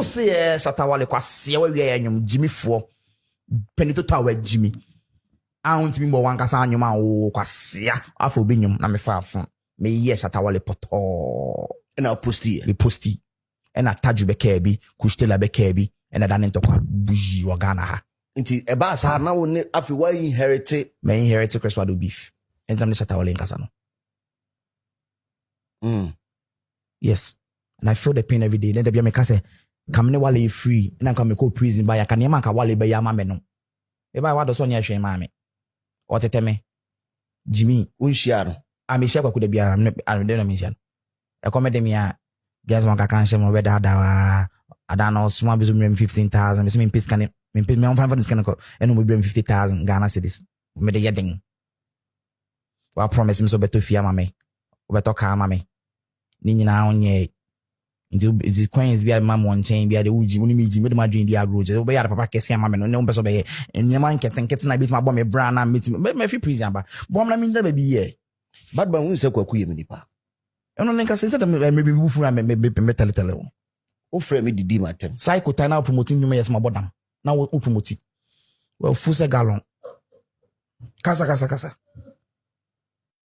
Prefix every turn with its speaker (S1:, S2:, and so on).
S1: say Shatta Wale kwase we anyum Jimmy for penito tower Jimmy. I want me more one kasa anyum o kwase afo binyum na me fa afon. Me yes Shatta Wale poto.
S2: And I'll posti.
S1: Me posti. And I taju be kebi, kushtela be kebi, and I done kwa buji wagana ha.
S2: Inti eba sa na woni afi wa inherit.
S1: Me inherit Chris Wado beef. And I'm Shatta Wale nkasa no. Yes. And I feel the pain every day. Then the be me kase come ne Wale free. And I come me call prison by ya kan yama ka Wale be yama me no. E ba wado so nya hwe ma me. O tete me. Jimmy
S2: unshia no.
S1: Ami share kwaku de bia am de no me share. E come de me a guys one ka kan share mo be da wa ada no small bizu me 15,000. Me say me pay scan me pay me on 500 scan ko. E no me bring 50,000 Ghana cedis. Me de yeding. Wa promise me so beto fia ma me. Beto ka ma me. Ni nyina onye the coins be ma mo nchen be the uji mo ni mi ji me de ma dream di agro je be ya papa kese ama me no ne umbe so be ye ma nketen na bit ma bo me bra na meet me fi prison ba bo na mi nda ba bi ye
S2: bad man won se kwaku ye me nipa
S1: eno nka se that me be bu fura me tele
S2: o frɛ me didi matem
S1: cycle time na promoting you yes ma bodam na o promote well full se gallon kasa